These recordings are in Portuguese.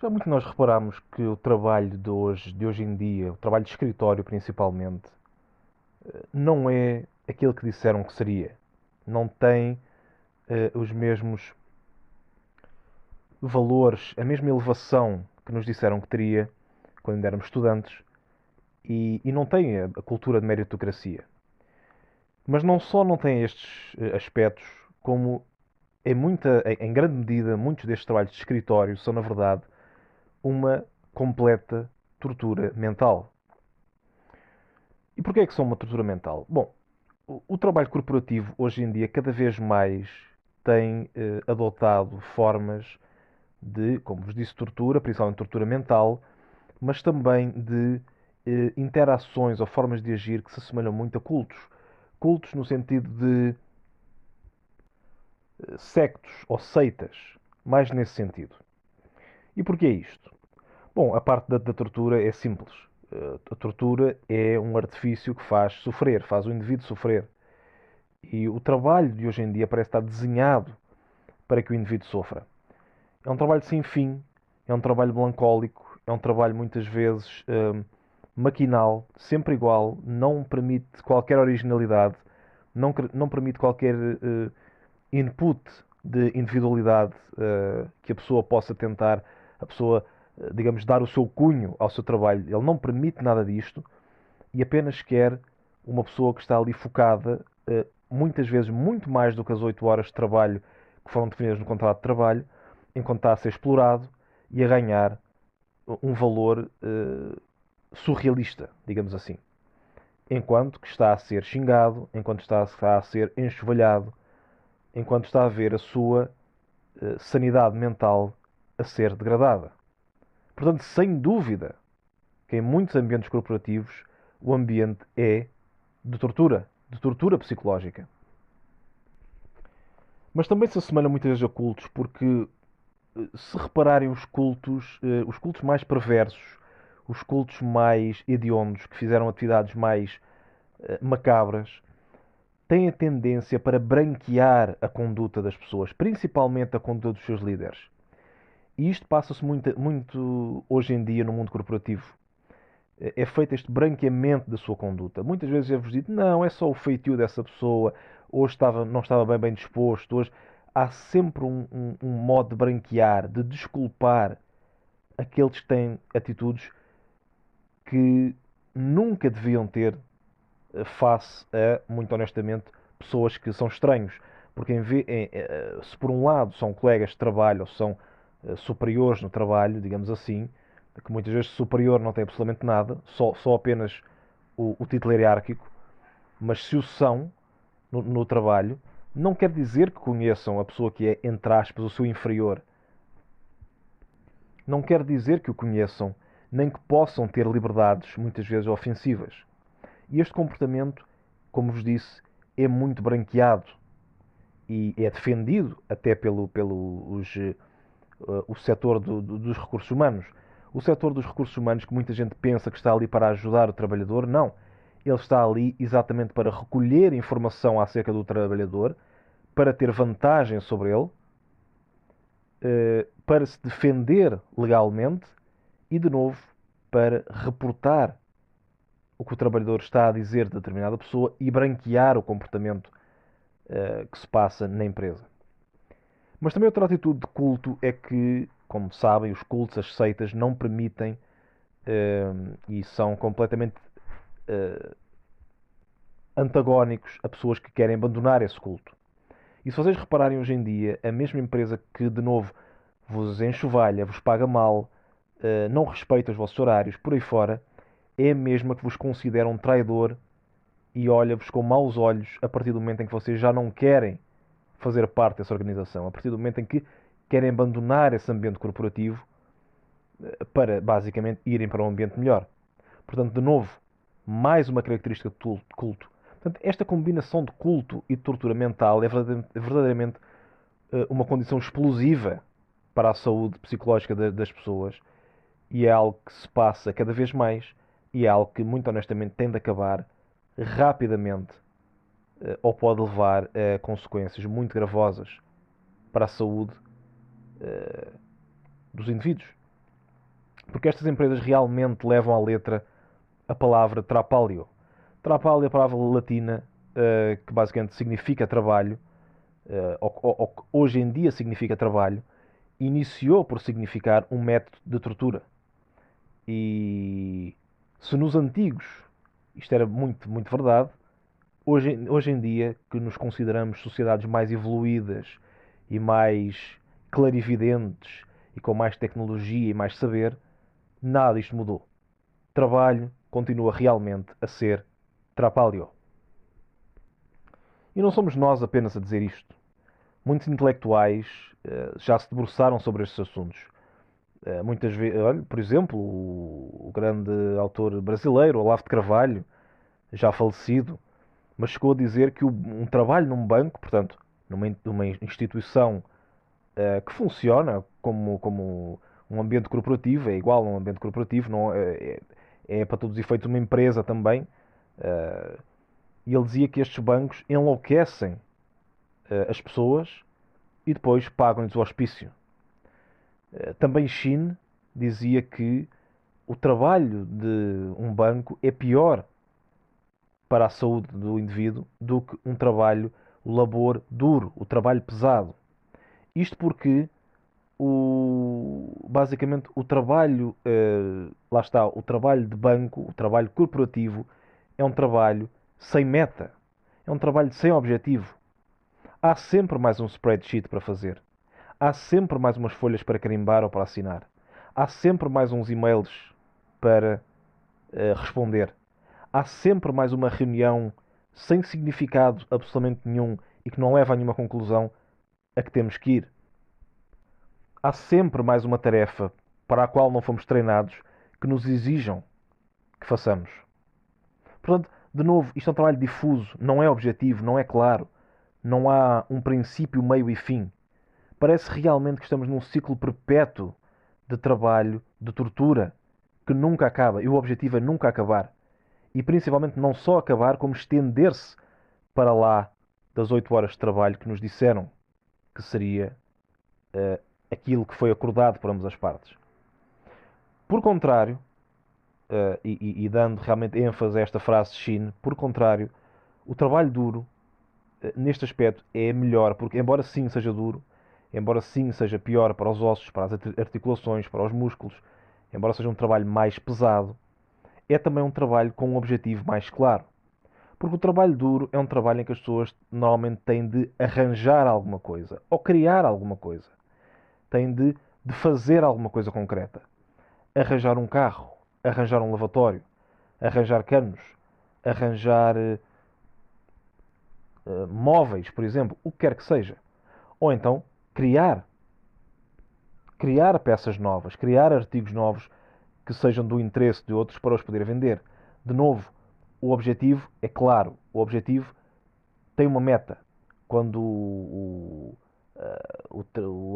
Já muito nós reparamos que o trabalho de hoje em dia, o trabalho de escritório principalmente, não é aquilo que disseram que seria. Não tem os mesmos valores, a mesma elevação que nos disseram que teria quando éramos estudantes e não tem a cultura de meritocracia. Mas não só não tem estes aspectos, como em grande medida, muitos destes trabalhos de escritório são, na verdade, uma completa tortura mental. E porquê é que são uma tortura mental? Bom, o trabalho corporativo hoje em dia cada vez mais tem adotado formas de, como vos disse, tortura, principalmente tortura mental, mas também de interações ou formas de agir que se assemelham muito a cultos. Cultos no sentido de sectos ou seitas, mais nesse sentido. E porquê isto? Bom, a parte da tortura é simples. A tortura é um artifício que faz sofrer, faz o indivíduo sofrer. E o trabalho de hoje em dia parece estar desenhado para que o indivíduo sofra. É um trabalho sem fim, é um trabalho melancólico, é um trabalho muitas vezes maquinal, sempre igual, não permite qualquer originalidade, não permite qualquer input de individualidade que a pessoa possa tentar, a pessoa, digamos, dar o seu cunho ao seu trabalho. Ele não permite nada disto e apenas quer uma pessoa que está ali focada, muitas vezes muito mais do que as 8 horas de trabalho que foram definidas no contrato de trabalho, enquanto está a ser explorado e a ganhar um valor surrealista, digamos assim. Enquanto que está a ser xingado, enquanto está a ser enxovalhado, enquanto está a ver a sua sanidade mental a ser degradada. Portanto, sem dúvida que em muitos ambientes corporativos o ambiente é de tortura psicológica. Mas também se assemelha muitas vezes a cultos, porque se repararem os cultos mais perversos, os cultos mais hediondos, que fizeram atividades mais macabras, têm a tendência para branquear a conduta das pessoas, principalmente a conduta dos seus líderes. E isto passa-se muito hoje em dia no mundo corporativo. É feito este branqueamento da sua conduta. Muitas vezes é-vos dito, não, é só o feitio dessa pessoa, hoje não estava bem disposto, hoje há sempre um modo de branquear, de desculpar aqueles que têm atitudes que nunca deviam ter face a, muito honestamente, pessoas que são estranhos. Porque se por um lado são colegas de trabalho ou são superiores no trabalho, digamos assim, que muitas vezes superior não tem absolutamente nada, só apenas o título hierárquico, mas se o são no trabalho, não quer dizer que conheçam a pessoa que é, entre aspas, o seu inferior. Não quer dizer que o conheçam, nem que possam ter liberdades, muitas vezes ofensivas. E este comportamento, como vos disse, é muito branqueado e é defendido até o setor dos recursos humanos. O setor dos recursos humanos, que muita gente pensa que está ali para ajudar o trabalhador, não. Ele está ali exatamente para recolher informação acerca do trabalhador, para ter vantagem sobre ele, para se defender legalmente e, de novo, para reportar o que o trabalhador está a dizer de determinada pessoa e branquear o comportamento que se passa na empresa. Mas também outra atitude de culto é que, como sabem, os cultos, as seitas, não permitem e são completamente uh, antagónicos a pessoas que querem abandonar esse culto. E se vocês repararem hoje em dia, a mesma empresa que, de novo, vos enxovalha, vos paga mal, não respeita os vossos horários, por aí fora, é a mesma que vos considera um traidor e olha-vos com maus olhos a partir do momento em que vocês já não querem fazer parte dessa organização, a partir do momento em que querem abandonar esse ambiente corporativo para, basicamente, irem para um ambiente melhor. Portanto, de novo, mais uma característica de culto. Portanto, esta combinação de culto e de tortura mental é verdadeiramente uma condição explosiva para a saúde psicológica das pessoas e é algo que se passa cada vez mais e é algo que, muito honestamente, tem de acabar rapidamente ou pode levar a consequências muito gravosas para a saúde dos indivíduos. Porque estas empresas realmente levam à letra a palavra trapalhio. Trapalhio é a palavra latina que basicamente significa trabalho, ou hoje em dia significa trabalho, iniciou por significar um método de tortura. E se nos antigos isto era muito, muito verdade, hoje em dia, que nos consideramos sociedades mais evoluídas e mais clarividentes e com mais tecnologia e mais saber, nada disto mudou. Trabalho continua realmente a ser trapalho. E não somos nós apenas a dizer isto. Muitos intelectuais já se debruçaram sobre estes assuntos. Muitas vezes, olha, por exemplo, o grande autor brasileiro, Olavo de Carvalho, já falecido, mas chegou a dizer que um trabalho num banco, portanto, numa instituição que funciona como um ambiente corporativo, é igual a um ambiente corporativo, não, é para todos os efeitos uma empresa também, e ele dizia que estes bancos enlouquecem as pessoas e depois pagam-lhes o hospício. Também Shin dizia que o trabalho de um banco é pior para a saúde do indivíduo do que um trabalho, o labor duro, o trabalho pesado. Isto porque basicamente o trabalho, lá está, o trabalho de banco, o trabalho corporativo, é um trabalho sem meta, é um trabalho sem objetivo. Há sempre mais um spreadsheet para fazer. Há sempre mais umas folhas para carimbar ou para assinar. Há sempre mais uns e-mails para responder. Há sempre mais uma reunião sem significado absolutamente nenhum e que não leva a nenhuma conclusão a que temos que ir. Há sempre mais uma tarefa para a qual não fomos treinados que nos exijam que façamos. Portanto, de novo, isto é um trabalho difuso, não é objetivo, não é claro, não há um princípio, meio e fim. Parece realmente que estamos num ciclo perpétuo de trabalho, de tortura, que nunca acaba. E o objetivo é nunca acabar. E principalmente não só acabar, como estender-se para lá das 8 horas de trabalho que nos disseram que seria aquilo que foi acordado por ambas as partes. Por contrário, e dando realmente ênfase a esta frase de Shin, por contrário, o trabalho duro, neste aspecto, é melhor, porque embora sim seja duro, embora sim seja pior para os ossos, para as articulações, para os músculos, embora seja um trabalho mais pesado, é também um trabalho com um objetivo mais claro. Porque o trabalho duro é um trabalho em que as pessoas normalmente têm de arranjar alguma coisa, ou criar alguma coisa. Têm de fazer alguma coisa concreta. Arranjar um carro, arranjar um lavatório, arranjar canos, arranjar móveis, por exemplo, o que quer que seja. Ou então criar. Criar peças novas, criar artigos novos que sejam do interesse de outros para os poder vender. De novo, o objetivo é claro. O objetivo tem uma meta. Quando o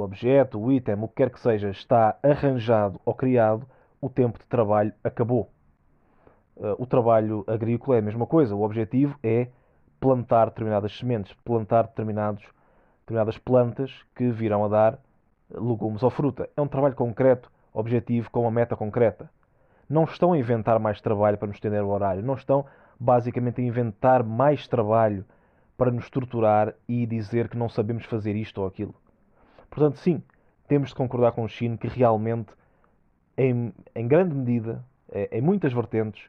objeto, o item, o que quer que seja, está arranjado ou criado, o tempo de trabalho acabou. O trabalho agrícola é a mesma coisa. O objetivo é plantar determinadas sementes, plantar determinadas plantas que virão a dar legumes ou fruta. É um trabalho concreto, objetivo, com uma meta concreta. Não estão a inventar mais trabalho para nos estender o horário. Não estão, basicamente, a inventar mais trabalho para nos torturar e dizer que não sabemos fazer isto ou aquilo. Portanto, sim, temos de concordar com o Chino que realmente, em grande medida, em muitas vertentes,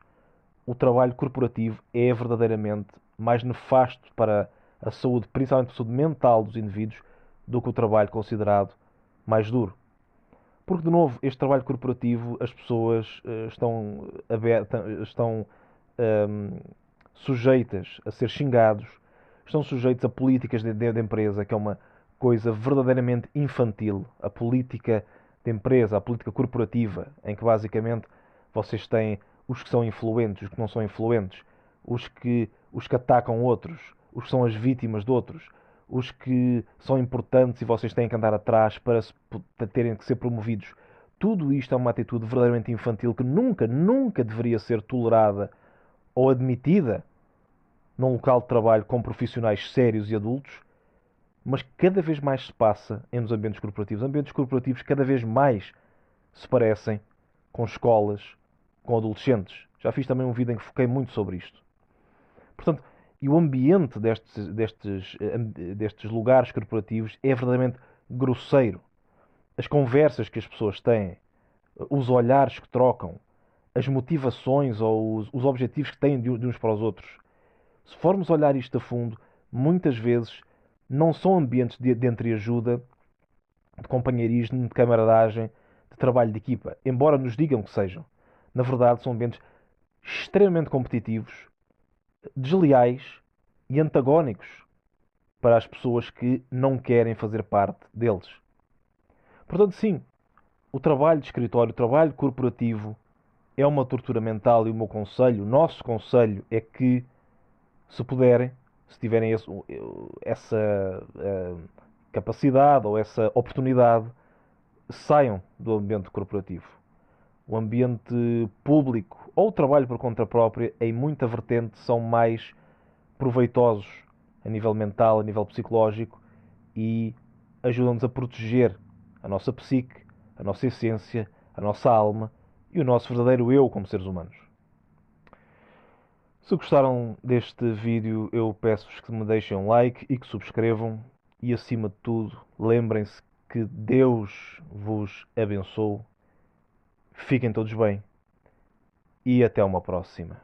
o trabalho corporativo é verdadeiramente mais nefasto para a saúde, principalmente a saúde mental dos indivíduos, do que o trabalho considerado mais duro. Porque, de novo, este trabalho corporativo, as pessoas estão sujeitas a ser xingados, estão sujeitos a políticas de empresa, que é uma coisa verdadeiramente infantil. A política de empresa, a política corporativa, em que basicamente vocês têm os que são influentes, os que não são influentes, os que atacam outros, os que são as vítimas de outros, os que são importantes e vocês têm que andar atrás para terem que ser promovidos. Tudo isto é uma atitude verdadeiramente infantil que nunca, nunca deveria ser tolerada ou admitida num local de trabalho com profissionais sérios e adultos, mas cada vez mais se passa nos ambientes corporativos. Ambientes corporativos cada vez mais se parecem com escolas, com adolescentes. Já fiz também um vídeo em que foquei muito sobre isto. Portanto, e o ambiente destes lugares corporativos é verdadeiramente grosseiro. As conversas que as pessoas têm, os olhares que trocam, as motivações ou os objetivos que têm de uns para os outros. Se formos olhar isto a fundo, muitas vezes não são ambientes de entreajuda, de companheirismo, de camaradagem, de trabalho de equipa, embora nos digam que sejam. Na verdade, são ambientes extremamente competitivos, desleais e antagónicos para as pessoas que não querem fazer parte deles. Portanto, sim, o trabalho de escritório, o trabalho corporativo é uma tortura mental e o meu conselho, o nosso conselho é que, se puderem, se tiverem essa capacidade ou essa oportunidade, saiam do ambiente corporativo. O ambiente público ou o trabalho por conta própria, em muita vertente, são mais proveitosos a nível mental, a nível psicológico e ajudam-nos a proteger a nossa psique, a nossa essência, a nossa alma e o nosso verdadeiro eu como seres humanos. Se gostaram deste vídeo, eu peço-vos que me deixem um like e que subscrevam. E acima de tudo, lembrem-se que Deus vos abençoe. Fiquem todos bem e até uma próxima.